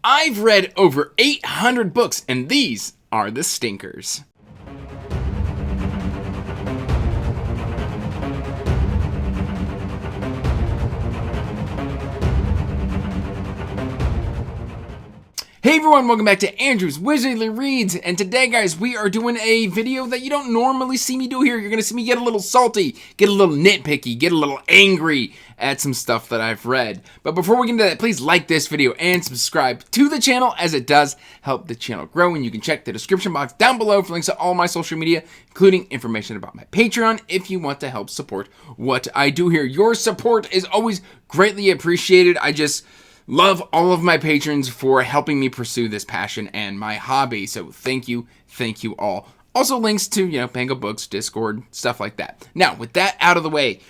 I've read over 800 books, and these are the stinkers. Hey everyone, welcome back to Andrew's Wizardly Reads, and today guys, we are doing a video that you don't normally see me do here. You're going to see me get a little salty, get a little nitpicky, get a little angry at some stuff that I've read. But before we get into that, please like this video and subscribe to the channel, as it does help the channel grow. And you can check the description box down below for links to all my social media, including information about my Patreon if you want to help support what I do here. Your support is always greatly appreciated. I just love all of my patrons for helping me pursue this passion and my hobby. So thank you all. Also links to, Pango Books, Discord, stuff like that. Now, with that out of the way,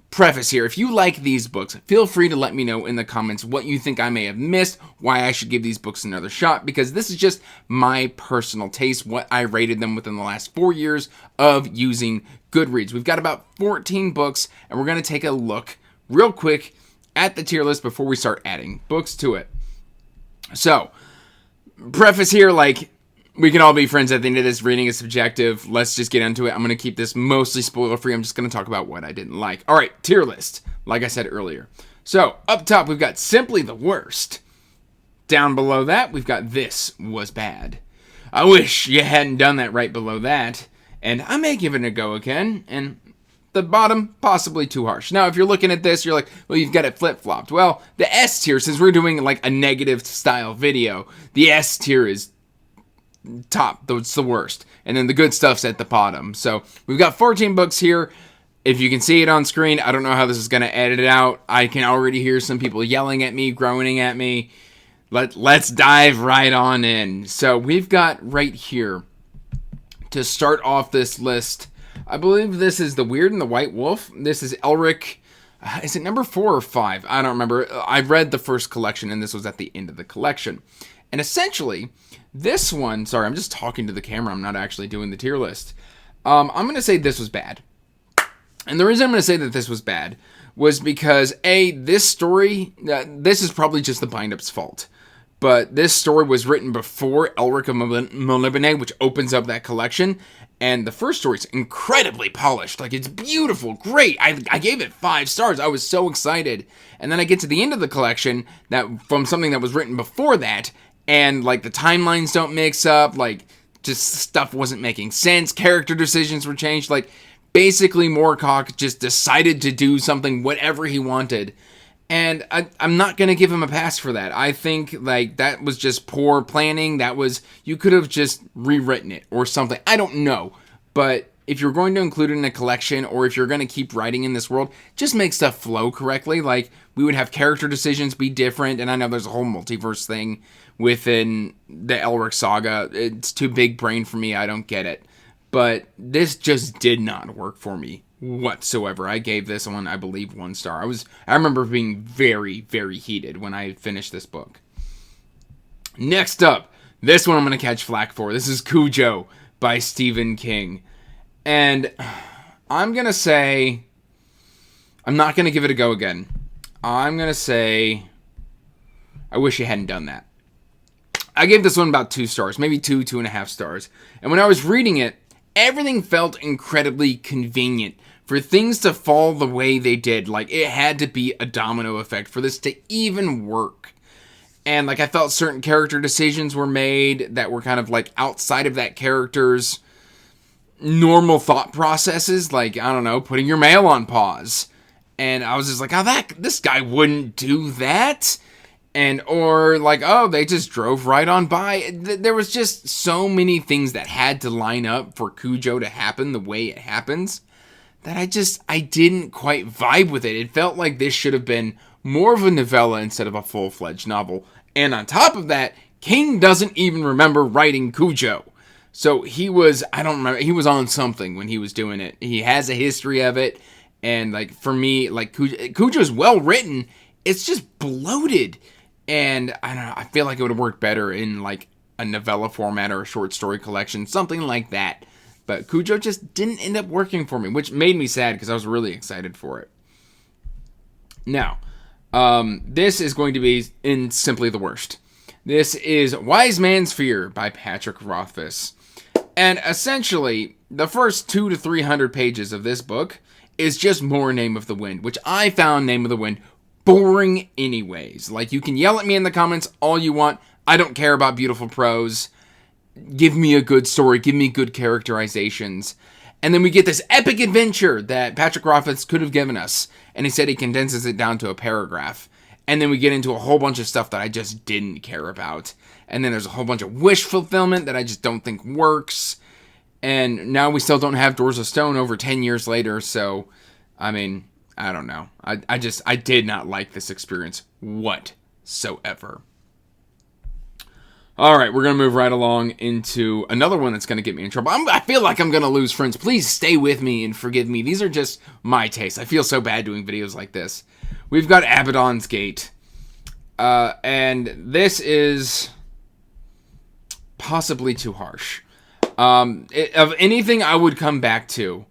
preface here, if you like these books, feel free to let me know in the comments what you think I may have missed, why I should give these books another shot, because this is just my personal taste, what I rated them within the last 4 years of using Goodreads. We've got about 14 books, and we're going to take a look real quick at the tier list before we start adding books to it. So, preface here, we can all be friends at the end of this. Reading is subjective. Let's just get into it. I'm going to keep this mostly spoiler-free. I'm just going to talk about what I didn't like. All right, tier list, like I said earlier. So, up top, we've got Simply the Worst. Down below that, we've got This Was Bad. I wish you hadn't done that right below that. And I may give it a go again. And the bottom, possibly too harsh. Now, if you're looking at this, you're like, well, you've got it flip-flopped. Well, the S tier, since we're doing a negative style video, the S tier is top. It's the worst. And then the good stuff's at the bottom. So we've got 14 books here. If you can see it on screen, I don't know how this is going to edit it out. I can already hear some people yelling at me, groaning at me. Let's dive right on in. So we've got right here, to start off this list, I believe this is The Weird and the White Wolf. This is Elric. Is it number 4 or 5? I don't remember. I read the first collection, and this was at the end of the collection. And essentially, this one, sorry, I'm just talking to the camera. I'm not actually doing the tier list. I'm going to say this was bad. And the reason I'm going to say that this was bad was because, A, this story, this is probably just the bind-up's fault. But this story was written before Elric of Melibene, which opens up that collection. And the first story is incredibly polished. It's beautiful, great. I gave it 5 stars. I was so excited. And then I get to the end of the collection from something that was written before that. And, the timelines don't mix up. Just stuff wasn't making sense. Character decisions were changed. Basically, Moorcock just decided to do something, whatever he wanted. And I'm not going to give him a pass for that. I think, that was just poor planning. You could have just rewritten it or something. I don't know. But if you're going to include it in a collection, or if you're going to keep writing in this world, just make stuff flow correctly. We would have character decisions be different. And I know there's a whole multiverse thing within the Elric saga. It's too big brain for me. I don't get it. But this just did not work for me whatsoever. I gave this one, I believe, 1 star. I remember being very, very heated when I finished this book. Next up, this one I'm going to catch flack for. This is Cujo by Stephen King. And I'm going to say, I'm not going to give it a go again. I'm going to say, I wish you hadn't done that. I gave this one about 2 stars, maybe 2.5 stars. And when I was reading it, everything felt incredibly convenient for things to fall the way they did. It had to be a domino effect for this to even work. And, I felt certain character decisions were made that were kind of, outside of that character's normal thought processes. I don't know, putting your mail on pause. And I was just this guy wouldn't do that. Or they just drove right on by. There was just so many things that had to line up for Cujo to happen the way it happens that I didn't quite vibe with it. It felt like this should have been more of a novella instead of a full-fledged novel. And on top of that, King doesn't even remember writing Cujo. So he was on something when he was doing it. He has a history of it. And for me, Cujo's well written. It's just bloated. And I don't know, I feel like it would have worked better in a novella format or a short story collection, something like that. But Cujo just didn't end up working for me, which made me sad because I was really excited for it. Now, this is going to be in Simply the Worst. This is Wise Man's Fear by Patrick Rothfuss. And essentially, the first 200 to 300 pages of this book is just more Name of the Wind, which I found Name of the Wind boring anyways. Like, you can yell at me in the comments all you want. I don't care about beautiful prose. Give me a good story. Give me good characterizations. And then we get this epic adventure that Patrick Rothfuss could have given us. And he said he condenses it down to a paragraph. And then we get into a whole bunch of stuff that I just didn't care about. And then there's a whole bunch of wish fulfillment that I just don't think works. And now we still don't have Doors of Stone over 10 years later. So, I mean, I don't know. I did not like this experience whatsoever. All right, we're going to move right along into another one that's going to get me in trouble. I feel like I'm going to lose friends. Please stay with me and forgive me. These are just my tastes. I feel so bad doing videos like this. We've got Abaddon's Gate. And this is possibly too harsh. Of anything I would come back to,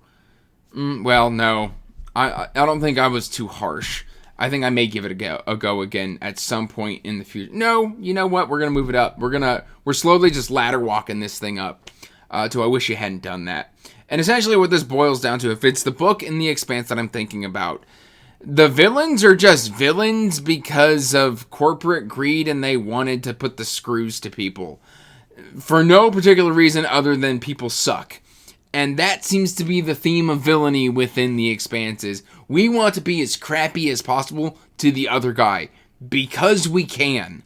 well, no. I don't think I was too harsh. I think I may give it a go again at some point in the future. No, you know what? We're going to move it up. We're slowly just ladder walking this thing up to I wish you hadn't done that. And essentially what this boils down to, if it's the book in The Expanse that I'm thinking about, the villains are just villains because of corporate greed and they wanted to put the screws to people. For no particular reason other than people suck. And that seems to be the theme of villainy within The Expanse is we want to be as crappy as possible to the other guy because we can.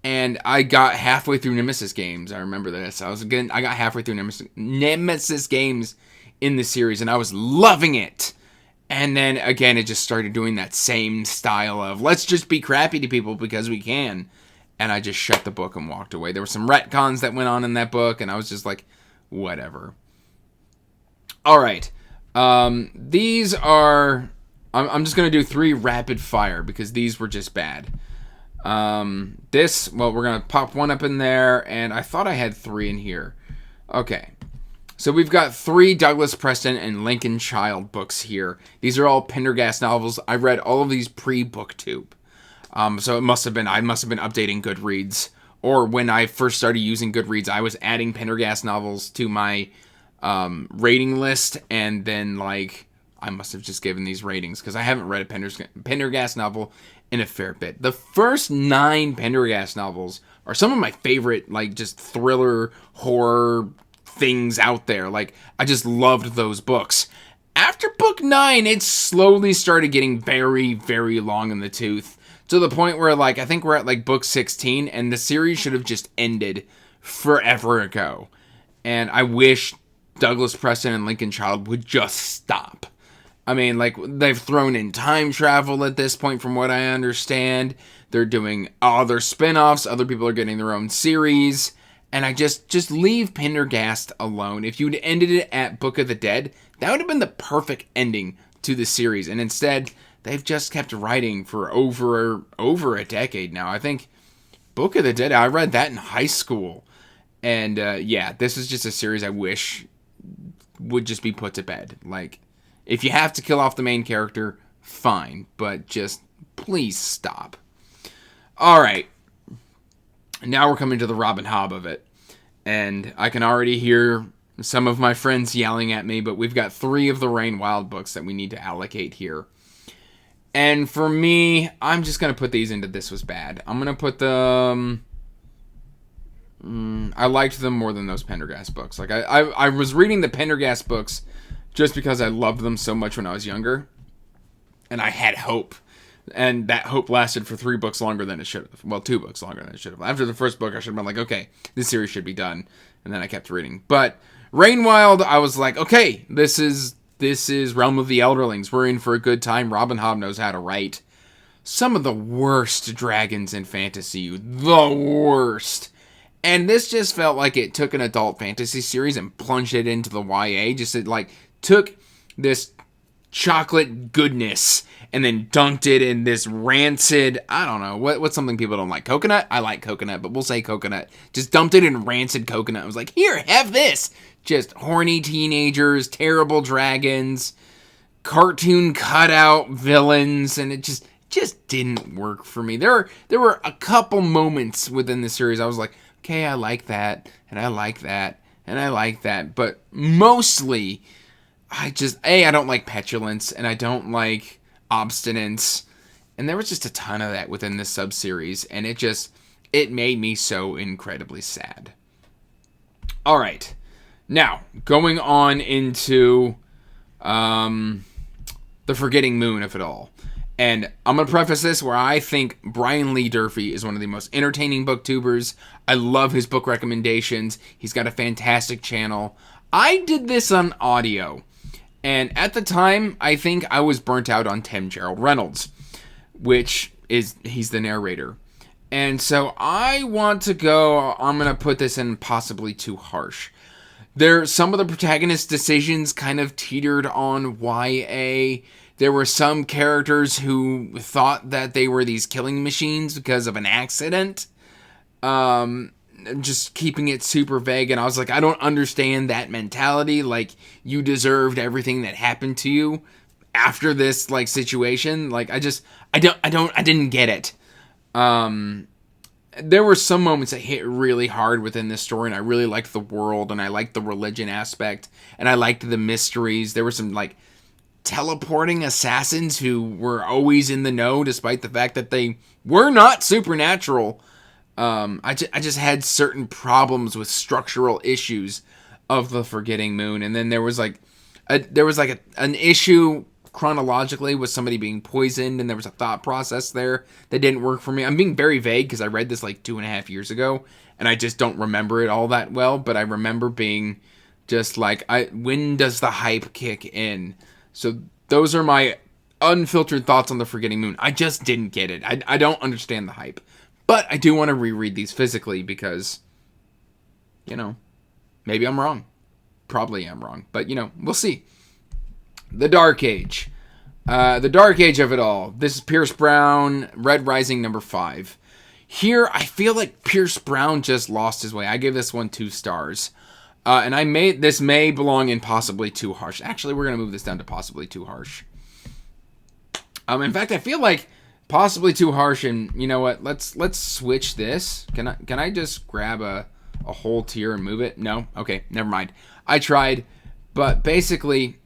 And I got halfway through Nemesis games. I remember this. I got halfway through Nemesis games in the series and I was loving it. And then again, it just started doing that same style of let's just be crappy to people because we can. And I just shut the book and walked away. There were some retcons that went on in that book and I was just like, whatever. All right, these are, I'm just going to do 3 rapid fire because these were just bad. Well, we're going to pop one up in there, and I thought I had 3 in here. Okay, so we've got 3 Douglas Preston and Lincoln Child books here. These are all Pendergast novels. I read all of these pre-BookTube. So I must have been updating Goodreads, or when I first started using Goodreads, I was adding Pendergast novels to my rating list, and then like I must have just given these ratings because I haven't read a Pendergast novel in a fair bit. The first 9 Pendergast novels are some of my favorite, like just thriller horror things out there. Like I just loved those books. After book 9, it slowly started getting very, very long in the tooth to the point where like I think we're at like book 16 and the series should have just ended forever ago. And I wish Douglas Preston and Lincoln Child would just stop. I mean, like, they've thrown in time travel at this point, from what I understand. They're doing other spin-offs. Other people are getting their own series. And I just leave Pendergast alone. If you'd ended it at Book of the Dead, that would have been the perfect ending to the series. And instead, they've just kept writing for over a decade now. I think Book of the Dead, I read that in high school. And, yeah, this is just a series I wish would just be put to bed. Like, if you have to kill off the main character, fine, but just please stop. All right, now we're coming to the Robin Hobb of it, and I can already hear some of my friends yelling at me, but we've got 3 of the Rain Wild books that we need to allocate here. And for me, I'm just going to put these into This Was Bad. I'm going to put them... I liked them more than those Pendergast books. Like I was reading the Pendergast books just because I loved them so much when I was younger, and I had hope, and that hope lasted for 3 books longer than it should have. Well, 2 books longer than it should have. After the first book, I should have been like, okay, this series should be done, and then I kept reading. But Rain Wild, I was like, okay, this is Realm of the Elderlings. We're in for a good time. Robin Hobb knows how to write. Some of the worst dragons in fantasy, the worst. And this just felt like it took an adult fantasy series and plunged it into the YA. Just it like took this chocolate goodness and then dunked it in this rancid, I don't know, what's something people don't like? Coconut? I like coconut, but we'll say coconut. Just dumped it in rancid coconut. I was like, here, have this. Just horny teenagers, terrible dragons, cartoon cutout villains, and it just just didn't work for me. There were a couple moments within the series I was like, okay, I like that, and I like that, and I like that. But mostly, I don't like petulance, and I don't like obstinance. And there was just a ton of that within this sub-series, and it made me so incredibly sad. All right. Now, going on into The Forgetting Moon of it all. And I'm going to preface this where I think Brian Lee Durfee is one of the most entertaining booktubers. I love his book recommendations. He's got a fantastic channel. I did this on audio. And at the time, I think I was burnt out on Tim Gerald Reynolds, he's the narrator. And so I'm going to put this in possibly too harsh. Some of the protagonist decisions kind of teetered on YA. There were some characters who thought that they were these killing machines because of an accident. Just keeping it super vague. And I was like, I don't understand that mentality. Like, you deserved everything that happened to you after this, like, situation. Like, I didn't get it. There were some moments that hit really hard within this story, and I really liked the world, and I liked the religion aspect, and I liked the mysteries. There were some, like, teleporting assassins who were always in the know, despite the fact that they were not supernatural. I just had certain problems with structural issues of The Forgetting Moon, and then there was an issue chronologically with somebody being poisoned, and there was a thought process there that didn't work for me. I'm being very vague because I read this like 2.5 years ago, and I just don't remember it all that well, but I remember being just like, when does the hype kick in? So those are my unfiltered thoughts on The Forgetting Moon. I just didn't get it. I don't understand the hype. But I do want to reread these physically because, maybe I'm wrong. Probably am wrong. But, we'll see. The Dark Age. The Dark Age of it all. This is Pierce Brown, Red Rising number 5. Here, I feel like Pierce Brown just lost his way. I gave this one 2 stars. And this may belong in possibly too harsh. Actually, we're going to move this down to possibly too harsh. In fact, I feel like possibly too harsh, and you know what? Let's switch this. Can I just grab a whole tier and move it? No? Okay, never mind. I tried, but basically,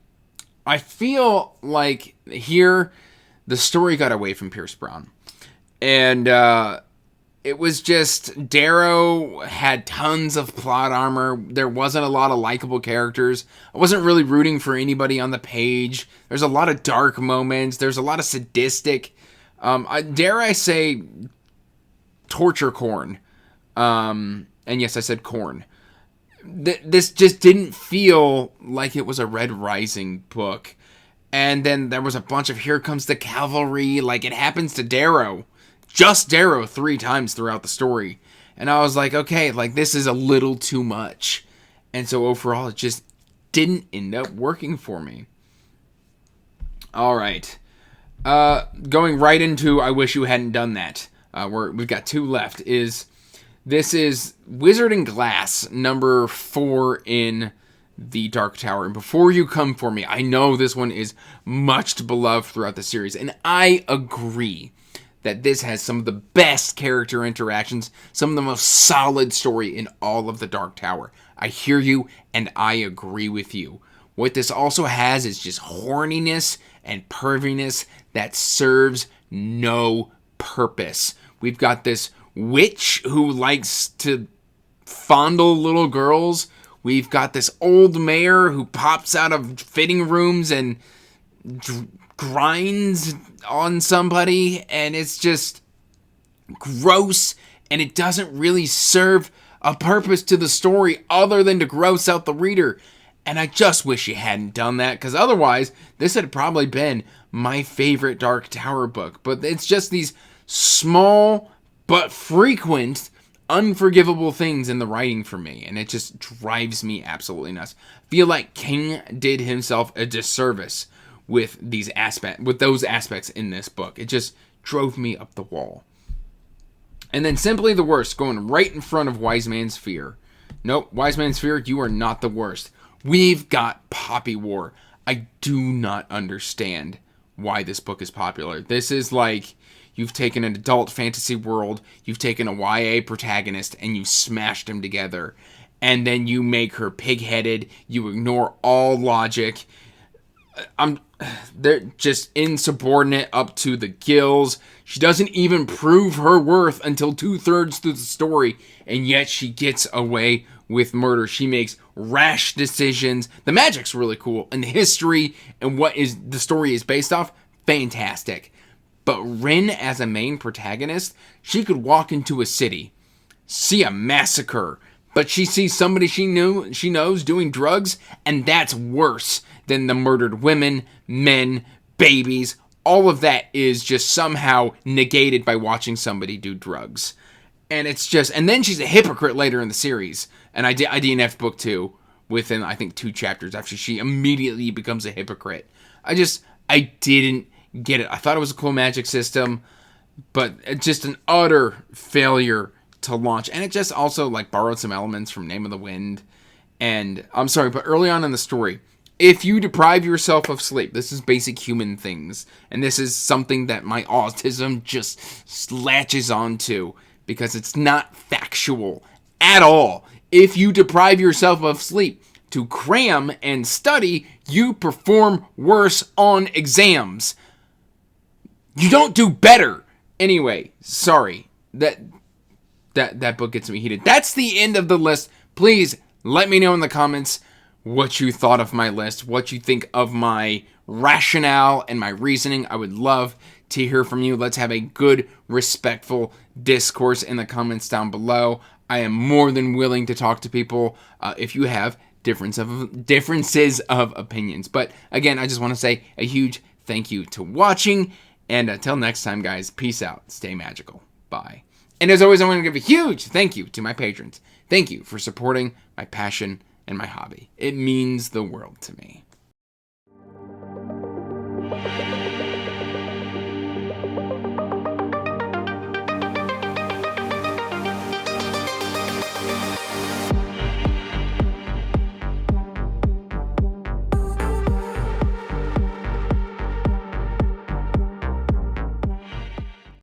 I feel like here the story got away from Pierce Brown, and it was just Darrow had tons of plot armor. There wasn't a lot of likable characters. I wasn't really rooting for anybody on the page. There's a lot of dark moments. There's a lot of sadistic, dare I say, torture corn. And yes, I said corn. This just didn't feel like it was a Red Rising book. And then there was a bunch of Here Comes the Cavalry. Like, it happens to Darrow. Just Darrow 3 times throughout the story. And I was like, okay, like, this is a little too much. And so overall, it just didn't end up working for me. All right. Going right into I Wish You Hadn't Done That. We've got 2 left. This is Wizard and Glass, number 4 in the Dark Tower. And Before You Come For Me, I know this one is much beloved throughout the series. And I agree that this has some of the best character interactions, some of the most solid story in all of the Dark Tower. I hear you, and I agree with you. What this also has is just horniness and perviness that serves no purpose. We've got this witch who likes to fondle little girls. We've got this old mayor who pops out of fitting rooms and grinds on somebody, and it's just gross, and it doesn't really serve a purpose to the story other than to gross out the reader. And I just wish you hadn't done that, because otherwise this had probably been my favorite Dark Tower book. But it's just these small but frequent unforgivable things in the writing for me, and it just drives me absolutely nuts. I feel like King did himself a disservice with those aspects in this book. It just drove me up the wall. And then Simply the Worst, going right in front of Wise Man's Fear. Nope, Wise Man's Fear, you are not the worst. We've got Poppy War. I do not understand why this book is popular. This is like you've taken an adult fantasy world, you've taken a YA protagonist, and you smashed them together. And then you make her pig-headed, you ignore all logic. They're just insubordinate up to the gills. She doesn't even prove her worth until 2/3 through the story, and yet she gets away with murder. She makes rash decisions. The magic's really cool, and the history and what is the story is based off, fantastic. But Rin as a main protagonist, she could walk into a city, see a massacre, but she sees somebody she knows doing drugs, and that's worse than the murdered women, men, babies. All of that is just somehow negated by watching somebody do drugs. And it's just, and then she's a hypocrite later in the series. And I DNF'd book 2 within, I think, 2 chapters after she immediately becomes a hypocrite. I didn't get it. I thought it was a cool magic system, but it's just an utter failure to launch. And it just also like borrowed some elements from Name of the Wind. And I'm sorry, but early on in the story, if you deprive yourself of sleep, this is basic human things, and this is something that my autism just latches onto because it's not factual at all. If you deprive yourself of sleep to cram and study, you perform worse on exams. You don't do better. Anyway, sorry. That book gets me heated. That's the end of the list. Please let me know in the comments what you thought of my list, what you think of my rationale and my reasoning. I would love to hear from you. Let's have a good, respectful discourse in the comments down below. I am more than willing to talk to people if you have differences of opinions. But again, I just want to say a huge thank you to watching. And until next time, guys, peace out. Stay magical. Bye. And as always, I want to give a huge thank you to my patrons. Thank you for supporting my passion and my hobby. It means the world to me.